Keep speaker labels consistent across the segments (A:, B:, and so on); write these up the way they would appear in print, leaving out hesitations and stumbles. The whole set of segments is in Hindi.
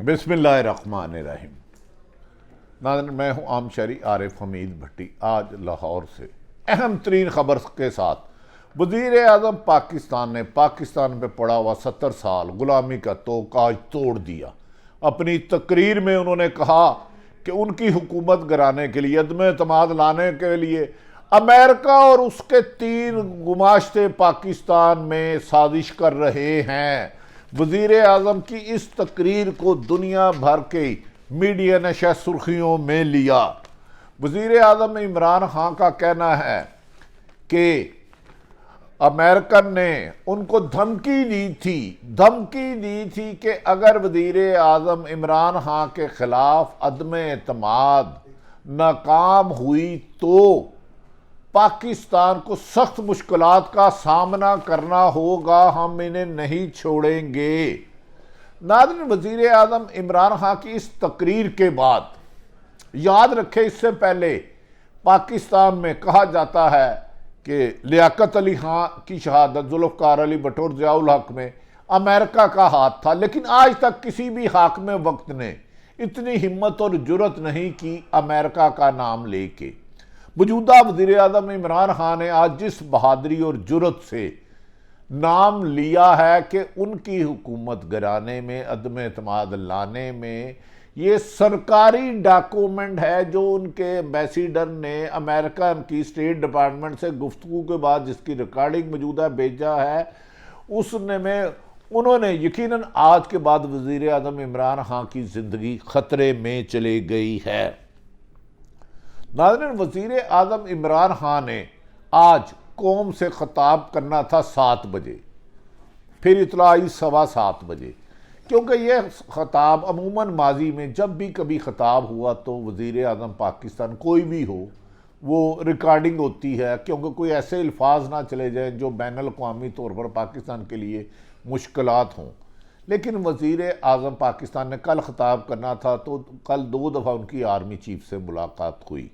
A: बिस्मिल्लाहिर्रहमानिर्रहीम। नाज़रीन, मैं हूँ आम शहरी आरिफ हमीद भट्टी। आज लाहौर से अहम तरीन खबर के साथ वज़ीर आज़म पाकिस्तान ने पाकिस्तान पे पड़ा हुआ 70 साल गुलामी का तोक आज तोड़ दिया। अपनी तकरीर में उन्होंने कहा कि उनकी हुकूमत गिराने के लिए, अदम एतमाद लाने के लिए अमेरिका और उसके 3 गुमाश्ते पाकिस्तान में साजिश कर रहे हैं। वज़ीर आज़म की इस तकरीर को दुनिया भर के मीडिया ने शायद सुर्खियों में लिया। वज़ीर आज़म इमरान खान का कहना है कि अमेरिकन ने उनको धमकी दी थी कि अगर वज़ीर आज़म इमरान खान के खिलाफ अदम एतमाद नाकाम हुई तो पाकिस्तान को सख्त मुश्किलात का सामना करना होगा, हम इन्हें नहीं छोड़ेंगे। नाज़रीन, वज़ीर आज़म इमरान खान की इस तकरीर के बाद, याद रखें, इससे पहले पाकिस्तान में कहा जाता है कि लियाकत अली खां की शहादत जुल्फ़िकार अली भुट्टो और ज़िया उल हक में अमेरिका का हाथ था, लेकिन आज तक किसी भी हाकिम वक्त ने इतनी हिम्मत और जुर्रत नहीं की अमेरिका का नाम लेके। मौजूदा वज़ीर आज़म इमरान खान ने आज जिस बहादुरी और जुर्रत से नाम लिया है कि उनकी हुकूमत गिराने में, अदम एतमाद लाने में, ये सरकारी डॉक्यूमेंट है जो उनके एम्बेसडर ने अमेरिका की स्टेट डिपार्टमेंट से गुफ्तगू के बाद जिसकी रिकॉर्डिंग मौजूदा भेजा है, उसने में उन्होंने यकीनन आज के बाद वज़ीर आज़म इमरान खान की ज़िंदगी ख़तरे में चली गई है। नाज़रीन, वज़ीर आज़म इमरान खान ने आज कौम से ख़िताब करना था 7 बजे, फिर इतला आई 7:15 बजे, क्योंकि यह ख़िताब अमूमन माजी में जब भी कभी ख़िताब हुआ तो वज़ीर आज़म पाकिस्तान कोई भी हो वो रिकॉर्डिंग होती है, क्योंकि कोई ऐसे अल्फाज ना चले जाए जो बैनुल अक़वामी तौर पर पाकिस्तान के लिए मुश्किलात हों। लेकिन वज़ीर आज़म पाकिस्तान ने कल ख़िताब करना था तो कल 2 दफ़ा उनकी आर्मी चीफ से मुलाकात हुई,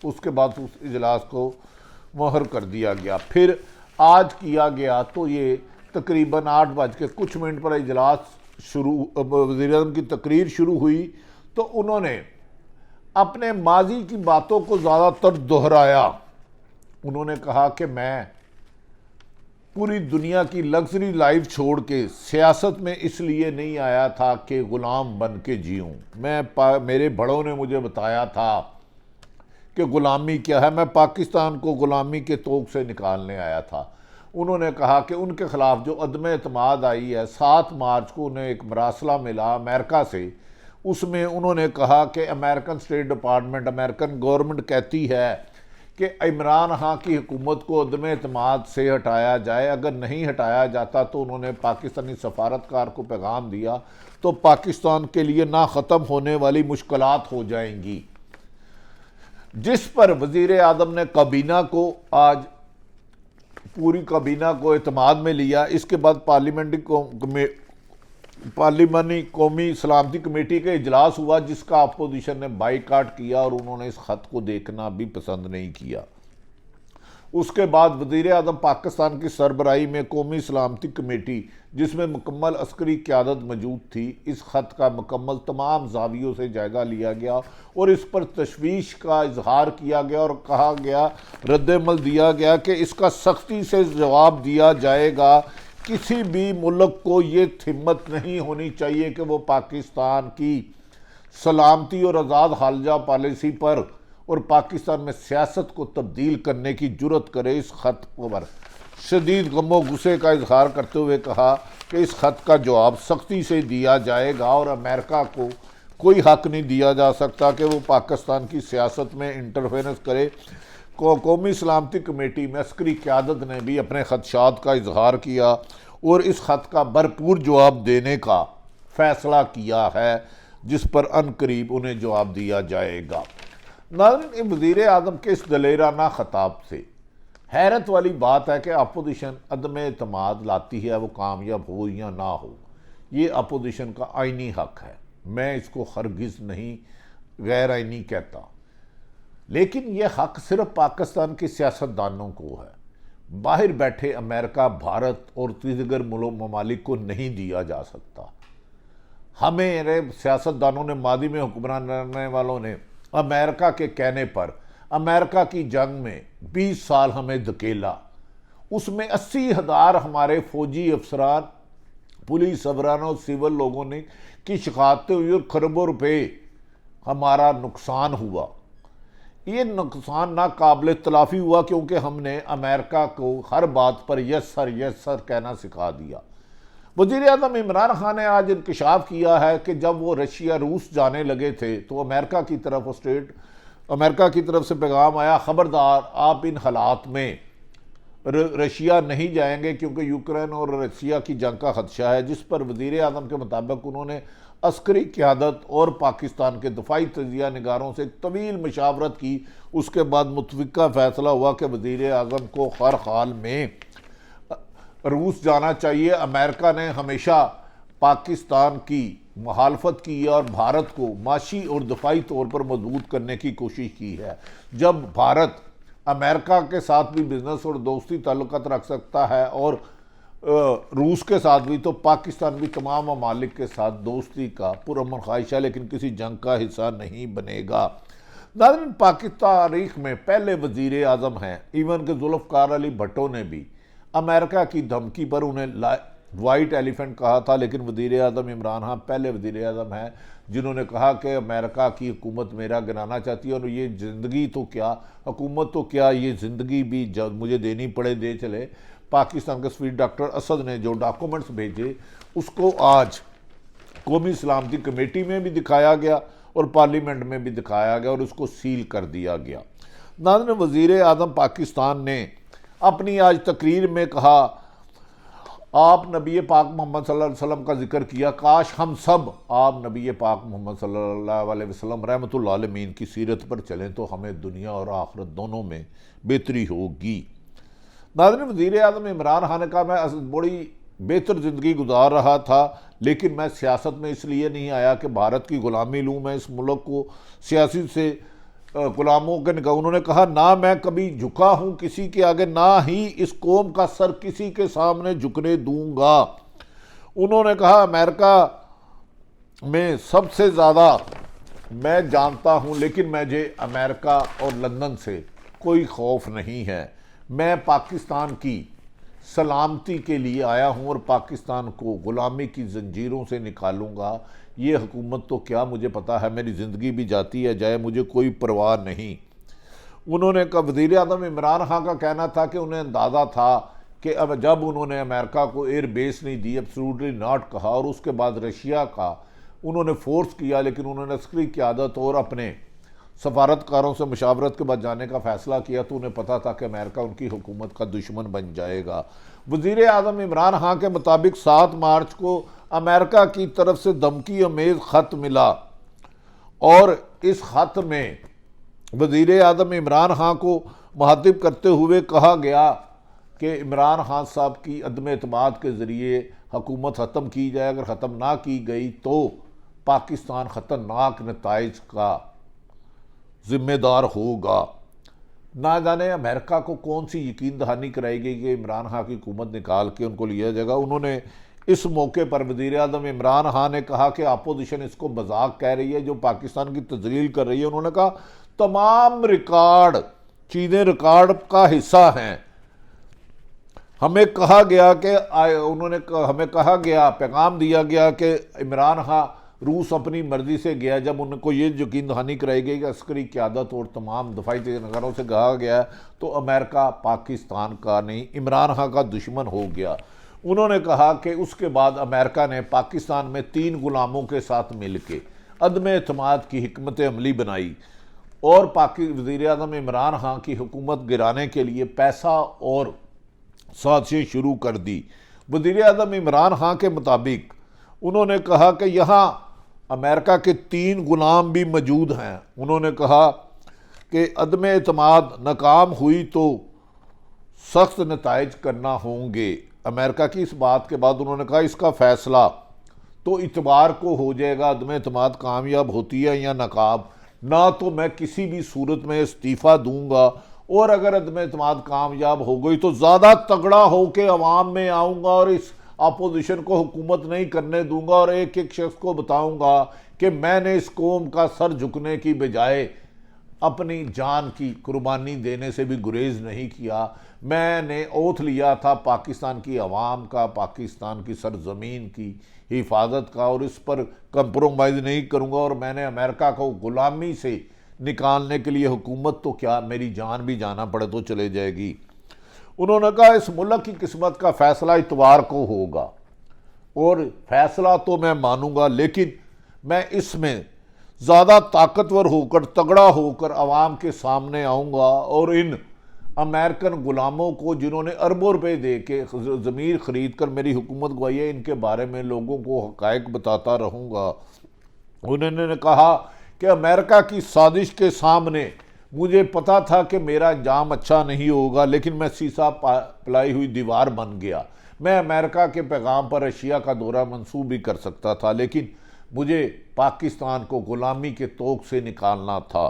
A: उसके बाद उस इजलास को मुहर कर दिया गया। फिर आज किया गया तो ये तकरीबन 8 बज के कुछ मिनट पर इजलास शुरू, वज़ीर आज़म की तकरीर शुरू हुई तो उन्होंने अपने माजी की बातों को ज़्यादातर दोहराया। उन्होंने कहा कि मैं पूरी दुनिया की लग्जरी लाइफ छोड़ के सियासत में इसलिए नहीं आया था कि ग़ुलाम बन के जीऊँ। मेरे बड़ों ने मुझे बताया था कि ग़ुलामी क्या है, मैं पाकिस्तान को ग़ुलामी के तोक से निकालने आया था। उन्होंने कहा कि उनके ख़िलाफ़ जो अदम एतमाद आई है, 7 मार्च को उन्हें एक मरासला मिला अमेरिका से, उसमें उन्होंने कहा कि American state department, American government कहती है कि इमरान खान की हुकूमत को अदम एतमाद से हटाया जाए, अगर नहीं हटाया जाता तो उन्होंने पाकिस्तानी सफारतकार को पैगाम दिया तो पाकिस्तान के लिए ना ख़त्म होने वाली मुश्किलात हो जाएंगी। जिस पर वज़ीर आज़म ने काबीना को आज पूरी काबीना को एतमाद में लिया। इसके बाद पार्लिमानी कौमी सलामती कमेटी का इजलास हुआ जिसका अपोजिशन ने बाइकाट किया और उन्होंने इस ख़त को देखना भी पसंद नहीं किया। उसके बाद वज़ीर आज़म पाकिस्तान की सरबराही में कौमी सलामती कमेटी, जिसमें मुकम्मल अस्करी क़यादत मौजूद थी, इस ख़त का मुकम्मल तमाम ज़ावियों से जायज़ा लिया गया और इस पर तशवीश का इजहार किया गया और कहा गया, रद्दमल दिया गया कि इसका सख्ती से जवाब दिया जाएगा। किसी भी मुल्क को ये हिम्मत नहीं होनी चाहिए कि वो पाकिस्तान की सलामती और आज़ाद खारजा पॉलिसी पर और पाकिस्तान में सियासत को तब्दील करने की जुर्रत करे। इस ख़त पर शदीद गमो गुस्से का इजहार करते हुए कहा कि इस ख़त का जवाब सख्ती से दिया जाएगा और अमेरिका को कोई हक़ नहीं दिया जा सकता कि वो पाकिस्तान की सियासत में इंटरफेरेंस करे। कौमी सलामती कमेटी में अस्करी क़यादत ने भी अपने ख़दशात का इजहार किया और इस ख़त का भरपूर जवाब देने का फ़ैसला किया है, जिस पर अनकरीब उन्हें जवाब दिया जाएगा। नाज़रीन, वज़ीर आज़म के इस दलेराना ख़िताब से हैरत वाली बात है कि अपोजिशन अदम एतमाद लाती है, वो कामयाब हो या ना हो, ये अपोजिशन का आइनी हक़ है। मैं इसको हरगिज़ नहीं गैर आइनी कहता, लेकिन यह हक़ सिर्फ पाकिस्तान के सियासतदानों को है। बाहर बैठे अमेरिका, भारत और दीगर ममालिक को नहीं दिया जा सकता। हमें सियासतदानों ने, मादी में हुक्मरान करने वालों ने अमेरिका के कहने पर अमेरिका की जंग में 20 साल हमें धकेला। उसमें 80,000 हमारे फौजी अफसरान, पुलिस अफसरान और सिविल लोगों ने की शिकायतें हुई और खरबों रुपए हमारा नुकसान हुआ। ये नुकसान नाकाबिल तलाफी हुआ क्योंकि हमने अमेरिका को हर बात पर यस सर कहना सिखा दिया। वज़ीर आज़म इमरान खान ने आज इंकशाफ किया है कि जब वो रशिया रूस जाने लगे थे तो अमेरिका की तरफ से पैगाम आया, ख़बरदार आप इन हालात में रशिया नहीं जाएंगे क्योंकि यूक्रेन और रशिया की जंग का खदशा है। जिस पर वज़ीर आज़म के मुताबिक उन्होंने अस्करी क़यादत और पाकिस्तान के दफाई तजिया निगारों से तवील मशावरत की। उसके बाद मुतफ़िक़ा फ़ैसला हुआ कि वज़ीर आज़म को हर हाल में रूस जाना चाहिए। अमेरिका ने हमेशा पाकिस्तान की मुखालफत की है और भारत को माशी और दफाई तौर पर मजबूत करने की कोशिश की है। जब भारत अमेरिका के साथ भी बिजनेस और दोस्ती ताल्लुकात रख सकता है और रूस के साथ भी, तो पाकिस्तान भी तमाम ममालिक के साथ दोस्ती का पुरअमन ख्वाहिश है, लेकिन किसी जंग का हिस्सा नहीं बनेगा। नाज़रीन, पाकिस्तान तारीख में पहले वज़ीर आज़म हैं, इवन के जुल्फ़िकार अली भट्टो ने भी अमेरिका की धमकी पर उन्हें वाइट एलिफेंट कहा था, लेकिन वज़ीर आज़म इमरान खान पहले वज़ीर आज़म हैं जिन्होंने कहा कि अमेरिका की हुकूमत मेरा गिराना चाहती है और ये ज़िंदगी तो क्या, हुकूमत तो क्या, ये ज़िंदगी भी जब मुझे देनी पड़े दे चले। पाकिस्तान के स्पीकर डॉक्टर असद ने जो डॉक्यूमेंट्स भेजे उसको आज कौमी सलामती कमेटी में भी दिखाया गया और पार्लियामेंट में भी दिखाया गया और उसको सील कर दिया गया। नाज़रीन, वज़ीर आज़म पाकिस्तान ने अपनी आज तकरीर में कहा, आप नबी पाक मोहम्मद सल्लल्लाहु अलैहि वसल्लम का जिक्र किया, काश हम सब आप नबी पाक मोहम्मद सल्लल्लाहु अलैहि वसल्लम रहमतुल्लाह आलमीन की सीरत पर चलें तो हमें दुनिया और आखिरत दोनों में बेहतरी होगी। नाज़रीन, वज़ीर आज़म इमरान खान ने कहा, मैं बड़ी बेहतर ज़िंदगी गुजार रहा था, लेकिन मैं सियासत में इसलिए नहीं आया कि भारत की ग़ुलामी लूँ, मैं इस मुल्क को सियासी से गुलामों के निकाह। उन्होंने कहा, ना मैं कभी झुका हूँ किसी के आगे, ना ही इस कौम का सर किसी के सामने झुकने दूंगा। उन्होंने कहा, अमेरिका में सबसे ज़्यादा मैं जानता हूँ, लेकिन मुझे अमेरिका और लंदन से कोई खौफ नहीं है। मैं पाकिस्तान की सलामती के लिए आया हूँ और पाकिस्तान को ग़ुलामी की जंजीरों से निकालूंगा। ये हुकूमत तो क्या, मुझे पता है मेरी ज़िंदगी भी जाती है जाए, मुझे कोई परवाह नहीं। उन्होंने कहा, वज़ीर आज़म इमरान खान का कहना था कि उन्हें अंदाज़ा था कि अब जब उन्होंने अमेरिका को एयर बेस नहीं दी, एब्सोल्युटली नॉट कहा, और उसके बाद रशिया का उन्होंने फोर्स किया, लेकिन उन्होंने अस्करी क़यादत और अपने सफारतकारों से मशावरत के बाद जाने का फ़ैसला किया, तो उन्हें पता था कि अमेरिका उनकी हुकूमत का दुश्मन बन जाएगा। वज़ीर आज़म इमरान खान के मुताबिक 7 मार्च को अमेरिका की तरफ से धमकी अमेज़ ख़त मिला और इस ख़त में वज़ीर आज़म इमरान खान को मुखातिब करते हुए कहा गया कि इमरान खान साहब की अदम एतमाद के ज़रिए हुकूमत ख़त्म की जाए, अगर ख़त्म ना की गई तो पाकिस्तान ख़तरनाक नताइज का ज़िम्मेदार होगा। ना जाने अमेरिका को कौन सी यकीन दहानी कराई गई कि इमरान खान की हुकूमत निकाल के उनको लिया जाएगा। उन्होंने इस मौके पर वज़ीर आज़म इमरान खान ने कहा कि अपोजिशन इसको मजाक कह रही है, जो पाकिस्तान की तजलील कर रही है। उन्होंने कहा, तमाम रिकॉर्ड चीज़ें रिकॉर्ड का हिस्सा हैं। हमें कहा गया कि हमें कहा गया, पैगाम दिया गया कि इमरान खान रूस अपनी मर्जी से गया। जब उनको ये यकीन दहानी कराई गई कि अस्करी क़यादत और तमाम दफाई नगरों से कहा गया, तो अमेरिका पाकिस्तान का नहीं इमरान खान का दुश्मन हो गया। उन्होंने कहा कि उसके बाद अमेरिका ने पाकिस्तान में 3 गुलामों के साथ मिल के अदम एतमाद की हिकमत अमली बनाई और वज़ीर आज़म इमरान खान की हुकूमत गिराने के लिए पैसा और साजिशें शुरू कर दी। वज़ीर आज़म इमरान खान के मुताबिक उन्होंने कहा कि यहाँ अमेरिका के 3 गुलाम भी मौजूद हैं। उन्होंने कहा कि अदम एतमाद नाकाम हुई तो सख्त नताइज करना होंगे। अमेरिका की इस बात के बाद उन्होंने कहा, इसका फ़ैसला तो इतवार को हो जाएगा, अदम एतमाद कामयाब होती है या नाकाम, ना तो मैं किसी भी सूरत में इस्तीफ़ा दूंगा, और अगर अदम एतमाद कामयाब हो गई तो ज़्यादा तगड़ा हो के अवाम में आऊँगा और इस अपोजिशन को हुकूमत नहीं करने दूंगा और एक एक शख्स को बताऊंगा कि मैंने इस कौम का सर झुकने की बजाय अपनी जान की कुर्बानी देने से भी गुरेज नहीं किया। मैंने ओथ लिया था पाकिस्तान की आवाम का, पाकिस्तान की सरजमीन की हिफाजत का, और इस पर कंप्रोमाइज़ नहीं करूँगा। और मैंने अमेरिका को गुलामी से निकालने के लिए हुकूमत तो क्या, मेरी जान भी जाना पड़े तो चले जाएगी। उन्होंने कहा इस मुल्क की किस्मत का फैसला इतवार को होगा, और फैसला तो मैं मानूंगा, लेकिन मैं इसमें ज़्यादा ताकतवर होकर, तगड़ा होकर आवाम के सामने आऊँगा और इन अमेरिकन गुलामों को जिन्होंने अरबों रुपए दे के ज़मीर ख़रीद कर मेरी हुकूमत गवाई है, इनके बारे में लोगों को हक़ाइक़ बताता रहूँगा। उन्होंने कहा कि अमेरिका की साजिश के सामने मुझे पता था कि मेरा अंजाम अच्छा नहीं होगा, लेकिन मैं शीशा पिलाई हुई दीवार बन गया। मैं अमेरिका के पैगाम पर रशिया का दौरा मंसूब भी कर सकता था, लेकिन मुझे पाकिस्तान को गुलामी के तोक से निकालना था।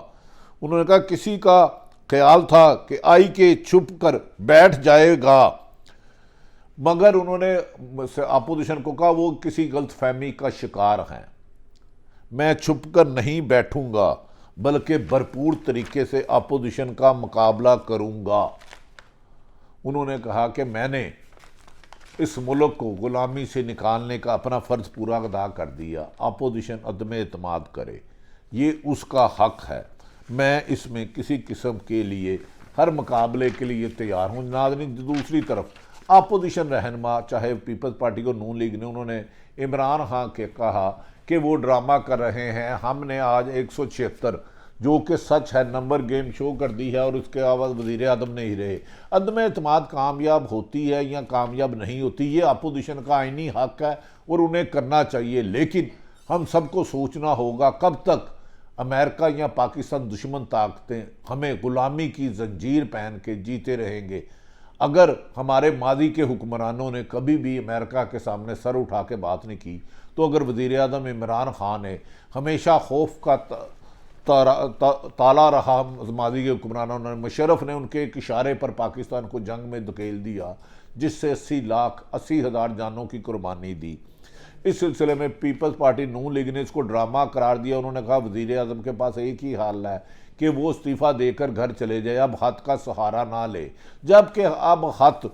A: उन्होंने कहा किसी का ख्याल था कि आई के छुप कर बैठ जाएगा, मगर उन्होंने अपोजिशन को कहा वो किसी गलतफहमी का शिकार हैं। मैं छुप कर नहीं बैठूंगा, बल्कि भरपूर तरीके से अपोजिशन का मुकाबला करूंगा। उन्होंने कहा कि मैंने इस मुल्क को गुलामी से निकालने का अपना फ़र्ज़ पूरा अदा कर दिया। अपोजिशन अदम एतमाद करे, ये उसका हक़ है। मैं इसमें किसी किस्म के लिए हर मुकाबले के लिए तैयार हूँ। नाज़रीन, दूसरी तरफ अपोजिशन रहनुमा चाहे पीपल्स पार्टी को नून लीग ने, उन्होंने इमरान खान के कहा कि वो ड्रामा कर रहे हैं। हमने आज 176 जो कि सच है नंबर गेम शो कर दी है, और उसके आवाज़ वज़ीर आज़म नहीं रहे। अदम एतमाद कामयाब होती है या कामयाब नहीं होती, ये अपोजिशन का आईनी हक़ है और उन्हें करना चाहिए। लेकिन हम सबको सोचना होगा कब तक अमेरिका या पाकिस्तान दुश्मन ताकतें हमें गुलामी की जंजीर पहन के जीते रहेंगे। अगर हमारे माजी के हुक्मरानों ने कभी भी अमेरिका के सामने सर उठा के बात नहीं की, तो अगर वज़ीर आज़म इमरान खान ने हमेशा खौफ का ताला रहा माजी के हुक्मरानों ने, मुशर्रफ ने उनके एक इशारे पर पाकिस्तान को जंग में धकेल दिया, जिससे 80,00,000 जानों की कुर्बानी दी। इस सिलसिले में पीपल्स पार्टी नून लीग ने इसको ड्रामा करार दिया। उन्होंने कहा वज़ीर आज़म के पास एक ही हाल है कि वो इस्तीफ़ा देकर घर चले जाए, अब हथ का सहारा ना ले, जबकि अब हथ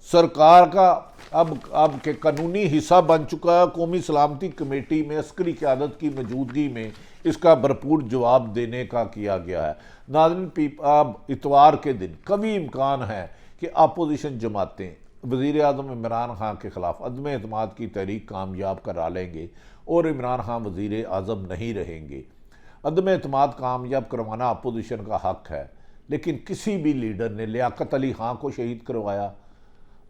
A: सरकार का अब के कानूनी हिस्सा बन चुका है। कौमी सलामती कमेटी में अस्करी क़यादत की मौजूदगी में इसका भरपूर जवाब देने का किया गया है। नाज़रीन, अब इतवार के दिन कभी इम्कान है कि अपोजिशन जमातें वज़ीर आज़म इमरान खान के ख़िलाफ़ अदम एतमाद की तहरीक कामयाब करा लेंगे और इमरान खान वज़ीर आज़म नहीं रहेंगे। अदम एतमाद कामयाब करवाना अपोजिशन का हक़ है, लेकिन किसी भी लीडर ने लियाकत अली खां को शहीद करवाया,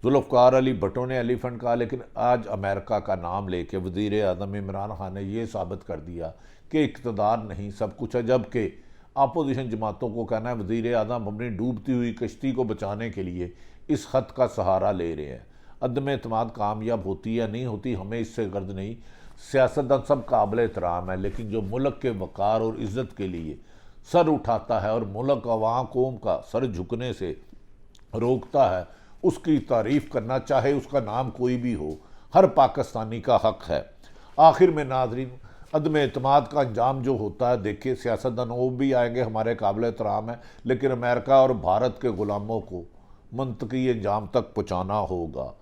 A: जुल्फ़िकार अली भुट्टो ने एलिफेंट कहा, लेकिन आज अमेरिका का नाम लेके वज़ीर आज़म इमरान खान ने यह साबित कर दिया कि इक़्तिदार नहीं सब कुछ है। जबकि अपोजिशन जमातों को कहना है वज़ीर आज़म अपनी डूबती हुई कश्ती को बचाने के लिए इस खत का सहारा ले रहे हैं। अदम एतमाद कामयाब होती या नहीं होती हमें इससे गर्द नहीं। सियासतदान सब काबिल एहतराम है, लेकिन जो मुल्क के वक़ार और इज़्ज़त के लिए सर उठाता है और मुल्क अवाम कौम का सर झुकने से रोकता है, उसकी तारीफ़ करना, चाहे उसका नाम कोई भी हो, हर पाकिस्तानी का हक़ है। आखिर में नाज़रीन, अदम एतमाद का अंजाम जो होता है, देखिए सियासतदान वो भी आएंगे, हमारे काबिल एहतराम है, लेकिन अमेरिका और भारत के ग़ुलामों को मंतकी अंजाम तक पहुँचाना होगा।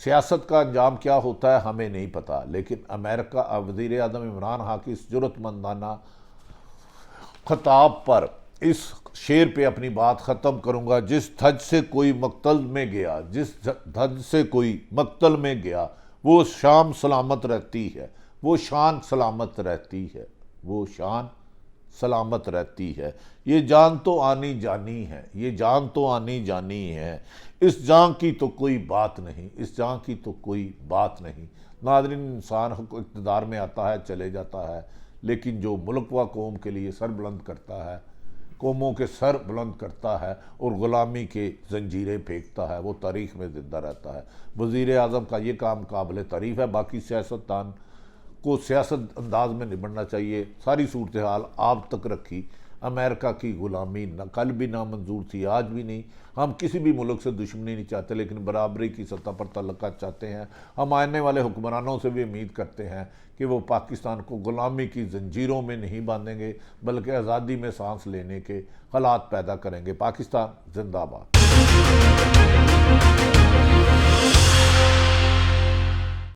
A: सियासत का अंजाम क्या होता है हमें नहीं पता, लेकिन अमेरिका वज़ीर आज़म इमरान खान की इस जुर्रतमंदाना खिताब पर इस शेर पे अपनी बात ख़त्म करूँगा। जिस धज से कोई मक्तल में गया, जिस धज से कोई मक्तल में गया, वो शाम सलामत रहती है, वो शान सलामत रहती है, वो शान सलामत रहती है। ये जान तो आनी जानी है, ये जान तो आनी जानी है, इस जान की तो कोई बात नहीं, इस जान की तो कोई बात नहीं। नाज़रीन, इंसान इक़्तिदार में आता है, चले जाता है, लेकिन जो मुल्क व कौम के लिए सर बुलंद करता है, कौमों के सर बुलंद करता है और ग़ुलामी के जंजीरें फेंकता है, वो तारीख़ में ज़िंदा रहता है। वज़ीर आज़म का ये काम काबिल तारीफ़ है। बाकी सियासतदान को सियासत अंदाज में निबड़ना चाहिए। सारी सूरत हाल आप तक रखी, अमेरिका की ग़ुलामी न कल भी नामंजूर थी, आज भी नहीं। हम किसी भी मुल्क से दुश्मनी नहीं चाहते, लेकिन बराबरी की सतह पर तल्लुकात चाहते हैं। हम आने वाले हुक्मरानों से भी उम्मीद करते हैं कि वो पाकिस्तान को ग़ुलामी की जंजीरों में नहीं बांधेंगे, बल्कि आज़ादी में सांस लेने के हालात पैदा करेंगे। पाकिस्तान जिंदाबाद।